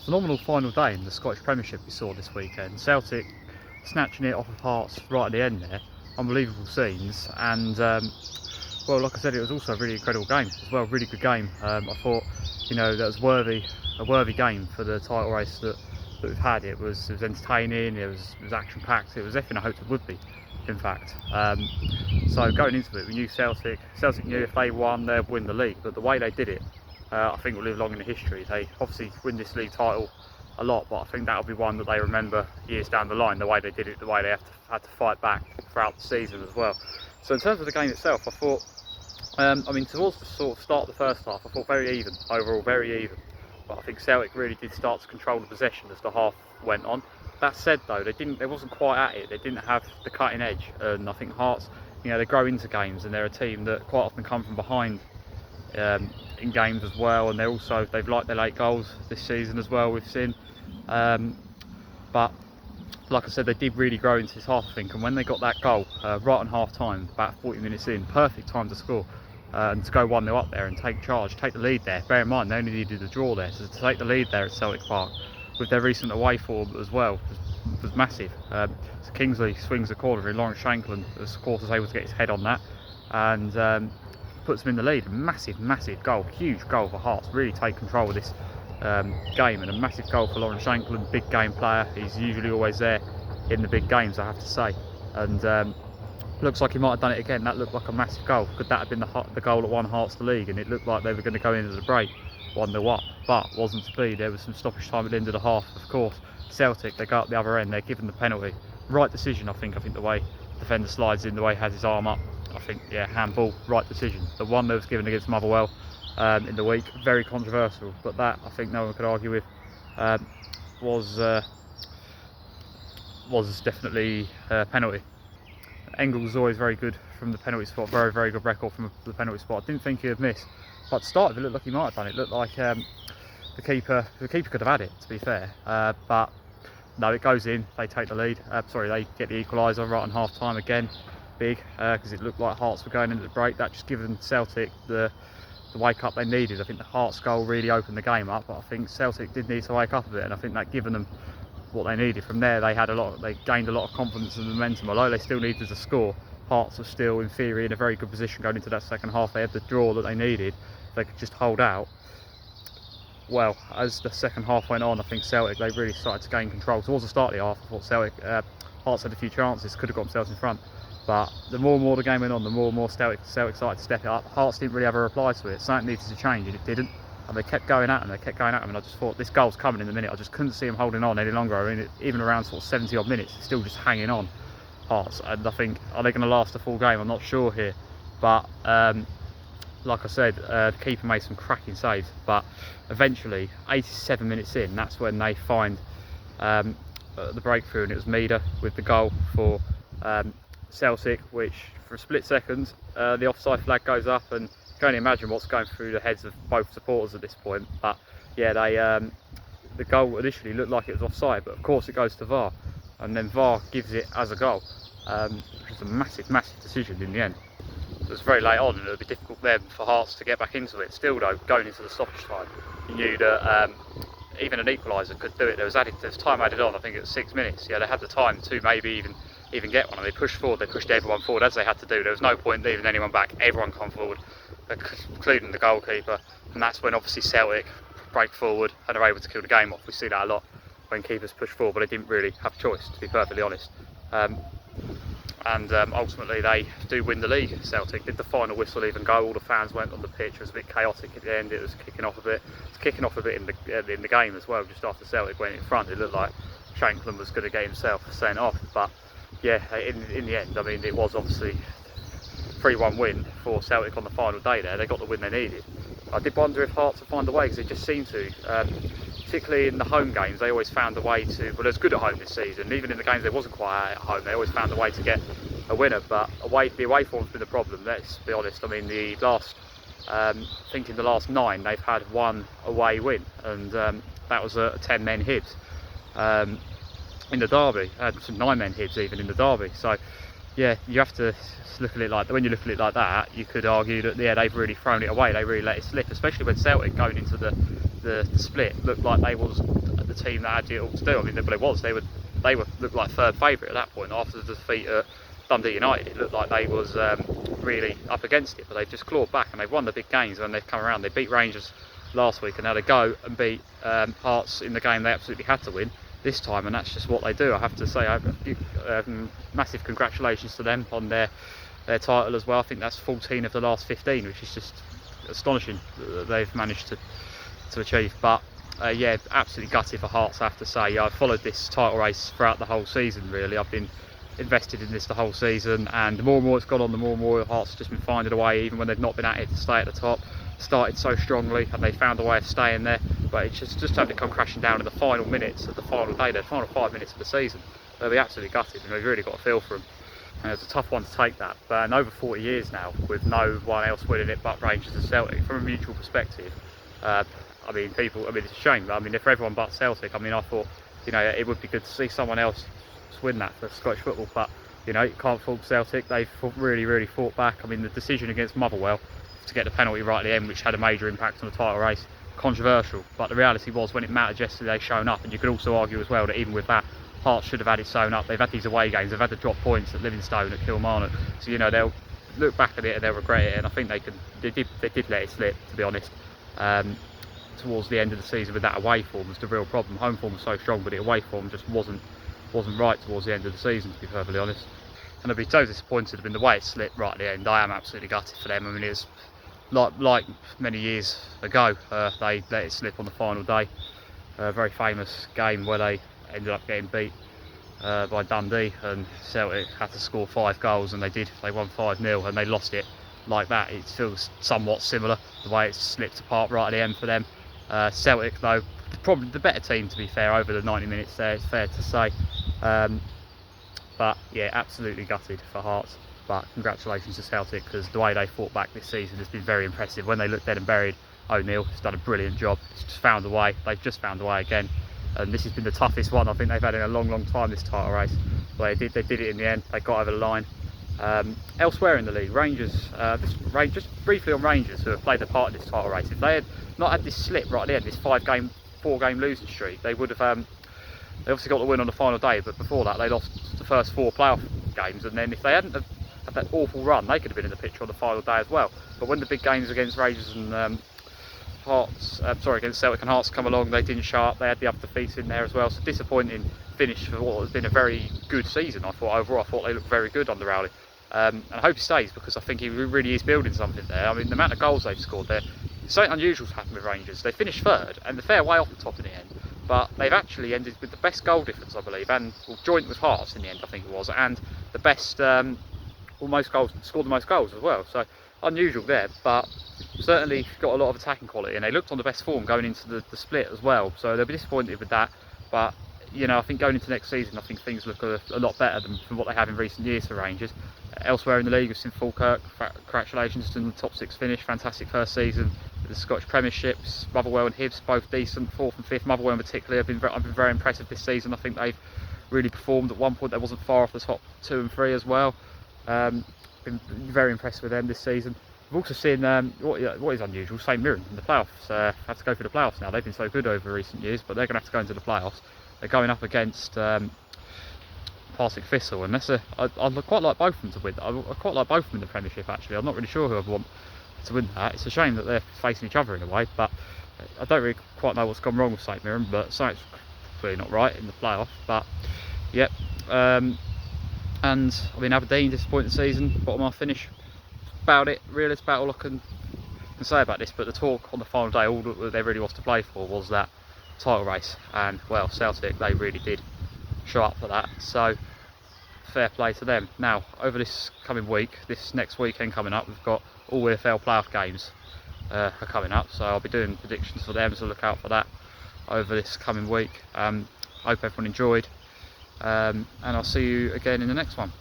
phenomenal final day in the Scottish Premiership we saw this weekend. Celtic snatching it off of Hearts right at the end there. Unbelievable scenes, and well, like I said, it was also a really incredible game as well. Really good game. I thought, you know, that was a worthy game for the title race that we've had. It was entertaining. It was action packed. It was everything I hoped it would be, in fact. So going into it, we knew Celtic knew if they won, they'd win the league. But the way they did it, I think will live long in the history. They obviously win this league title a lot, but I think that'll be one that they remember years down the line. The way they did it, the way they had to fight back throughout the season as well. So in terms of the game itself, I thought, I mean, towards the sort of start of the first half, I thought very even overall, very even. But I think Celtic really did start to control the possession as the half went on. That said, though, they wasn't quite at it. They didn't have the cutting edge, and I think Hearts, you know, they grow into games, and they're a team that quite often come from behind in games as well, and they've liked their late goals this season as well, we've seen. But like I said, they did really grow into this half, I think, and when they got that goal right on half time, about 40 minutes in, perfect time to score and to go 1-0 up there and take charge, take the lead there. Bear in mind, they only needed a draw there, so to take the lead there at Celtic Park with their recent away form as well was massive. So Kingsley swings the corner in, Lawrence Shankland, of course, was able to get his head on that and puts them in the lead. Massive goal, huge goal for Hearts, really take control of this game, and a massive goal for Lawrence Shankland, big game player. He's usually always there in the big games, I have to say, and looks like he might have done it again. That looked like a massive goal. Could that have been the goal that won Hearts the league? And it looked like they were going to go into the break 1-0 up, but wasn't to be. There was some stoppage time at the end of the half, of course. Celtic, they go up the other end, they're given the penalty. Right decision, I think the way the defender slides in, the way he has his arm up, I think, yeah, handball, right decision. The one that was given against Motherwell in the week, very controversial, but that, I think no one could argue with, was definitely a penalty. Engels is always very good from the penalty spot, very good record from the penalty spot. I didn't think he'd have missed, but at the start of it looked like he might have done it. It looked like the keeper could have had it, to be fair, but no, it goes in. They take the lead. They get the equaliser right on half time again, big, because it looked like Hearts were going into the break. That just given Celtic the wake up they needed. I think the Hearts goal really opened the game up, but I think Celtic did need to wake up a bit, and I think that given them what they needed. From there, they gained a lot of confidence and momentum. Although they still needed to score, Hearts were still, in theory, in a very good position going into that second half. They had the draw that they needed. They could just hold out. Well, as the second half went on, I think Celtic, they really started to gain control. Towards the start of the half, I thought Hearts had a few chances, could have got themselves in front. But the more and more the game went on, the more and more Celtic started to step it up. Hearts didn't really have a reply to it. Something needed to change, and it didn't. And they kept going at them, and I just thought, this goal's coming in a minute. I just couldn't see them holding on any longer. I mean, even around sort of 70 odd minutes, they're still just hanging on, Hearts. And I think, are they going to last the full game? I'm not sure here. But like I said, the keeper made some cracking saves. But eventually, 87 minutes in, that's when they find the breakthrough, and it was Mida with the goal for Celtic, which for a split second, the offside flag goes up, and you can only imagine what's going through the heads of both supporters at this point. But yeah, the goal initially looked like it was offside, but of course it goes to VAR, and then VAR gives it as a goal, which is a massive decision in the end. So it's very late on, and it'll be difficult then for Hearts to get back into it. Still though, going into the stoppage time, you knew that even an equaliser could do it. There was time added on. I think it was 6 minutes. Yeah, they had the time to maybe even get one, and they pushed forward. They pushed everyone forward as they had to do. There was no point leaving anyone back. Everyone come forward, including the goalkeeper, and that's when obviously Celtic break forward and are able to kill the game off. We see that a lot when keepers push forward, but they didn't really have a choice, to be perfectly honest. And ultimately they do win the league. Celtic did the final whistle even go. All the fans went on the pitch. It was a bit chaotic at the end. It was kicking off a bit. It's kicking off a bit in the game as well. Just after Celtic went in front, it looked like Shankland was going to get himself sent off. But yeah, in the end, I mean, it was obviously 3-1 win for Celtic on the final day there. They got the win they needed. I did wonder if Hearts would find a way, because they just seemed to. Particularly in the home games, they always found a way to. Well, it was good at home this season. Even in the games they wasn't quite at home, they always found a way to get a winner. But the away form's been the problem. Let's be honest. I mean, I think in the last 9, they've had 1 away win, and that was a 10-men Hibs in the derby. Some 9-men Hibs even in the derby. So yeah, you have to look at it like that. When you look at it like that, you could argue that yeah, they've really thrown it away. They really let it slip, especially when Celtic going into the the split, looked like they was the team that had it all to do. I mean, but it was. They were looked like third favourite at that point after the defeat at Dundee United. It looked like they was really up against it, but they've just clawed back and they've won the big games when they've come around. They beat Rangers last week, and now they go and beat Hearts in the game they absolutely had to win this time, and that's just what they do. I have to say, massive congratulations to them on their title as well. I think that's 14 of the last 15, which is just astonishing that they've managed to achieve. But yeah, absolutely gutted for Hearts, I have to say. I've followed this title race throughout the whole season, really. I've been invested in this the whole season, and the more and more it's gone on, the more and more Hearts have just been finding a way, even when they've not been at it, to stay at the top. Started so strongly and they found a way of staying there, but it's just having to come crashing down in the final minutes of the final day, the final 5 minutes of the season. They'll be absolutely gutted, and they've really got a feel for them. And it's a tough one to take that, but in over 40 years now, with no one else winning it but Rangers and Celtic, from a mutual perspective, I mean, it's a shame. I mean, if everyone but Celtic, I mean, I thought, you know, it would be good to see someone else win that for Scottish football, but you know, you can't fault Celtic. They've really fought back. I mean, the decision against Motherwell to get the penalty right at the end, which had a major impact on the title race, controversial, but the reality was, when it mattered yesterday, they've shown up. And you could also argue as well that even with that, Hearts should have had it sewn up. They've had these away games, they've had to drop points at Livingstone, at Kilmarnock, so you know, they'll look back at it and they'll regret it. And I think they did let it slip, to be honest. Towards the end of the season, with that away form was the real problem. Home form was so strong, but the away form just wasn't right towards the end of the season, to be perfectly honest. And I'd be so disappointed in the way it slipped right at the end. I am absolutely gutted for them. I mean, it's like many years ago, they let it slip on the final day. A very famous game where they ended up getting beat by Dundee, and Celtic had to score 5 goals, and they did. They won 5-0 and they lost it like that. It feels somewhat similar, the way it slipped apart right at the end for them. Celtic, though, probably the better team, to be fair, over the 90 minutes there, it's fair to say. But yeah, absolutely gutted for Hearts. But congratulations to Celtic, because the way they fought back this season has been very impressive. When they looked dead and buried, O'Neill has done a brilliant job. He's just found a way. They've just found a way again. And this has been the toughest one I think they've had in a long time, this title race. But they did it in the end. They got over the line. Elsewhere in the league, Rangers, just briefly on Rangers, who have played a part in this title race. If they had not had this slip right at the end, this 4-game losing streak, they would have. They obviously got the win on the final day, but before that they lost the first 4 playoff games, and then if they hadn't had that awful run, they could have been in the picture on the final day as well. But when the big games against Rangers and against Celtic and Hearts come along, they didn't show up. They had the other defeats in there as well, so disappointing finish for what has been a very good season. I thought overall, they looked very good under Rowley, and I hope he stays, because I think he really is building something there. I mean, the amount of goals they've scored there, something unusual's happened with Rangers. They finished third and they're fair way off the top in the end, but they've actually ended with the best goal difference, I believe, and joint with Hearts in the end, I think it was, and the best scored the most goals as well. So unusual there, but certainly got a lot of attacking quality, and they looked on the best form going into the split as well. So they'll be disappointed with that, but you know, I think going into next season, I think things look a lot better from what they have in recent years for Rangers. Elsewhere in the league, we've seen Falkirk. Congratulations to the top 6 finish. Fantastic first season. The Scottish Premierships, Motherwell and Hibs, both decent. 4th and 5th. Motherwell in particular, I've been very impressive this season. I think they've really performed. At one point, they wasn't far off the top 2 and 3 as well. Been very impressed with them this season. We've also seen what is unusual, St Mirren in the playoffs. Have to go through the playoffs now. They've been so good over recent years, but they're going to have to go into the playoffs. They're going up against Partick Thistle, and I'd quite like both of them to win. I quite like both of them in the Premiership, actually. I'm not really sure who I'd want to win that. It's a shame that they're facing each other in a way, but I don't really quite know what's gone wrong with St Mirren, but something's clearly not right in the playoff. But yep, and I mean, Aberdeen, disappointing season, bottom half finish. About it, really. It's about all I can say about this. But the talk on the final day, all that there really was to play for was that title race, and well, Celtic, they really did show up for that, so fair play to them. Now, over this coming week, this next weekend coming up, we've got all EFL playoff games are coming up, so I'll be doing predictions for them, so look out for that over this coming week. Hope everyone enjoyed, and I'll see you again in the next one.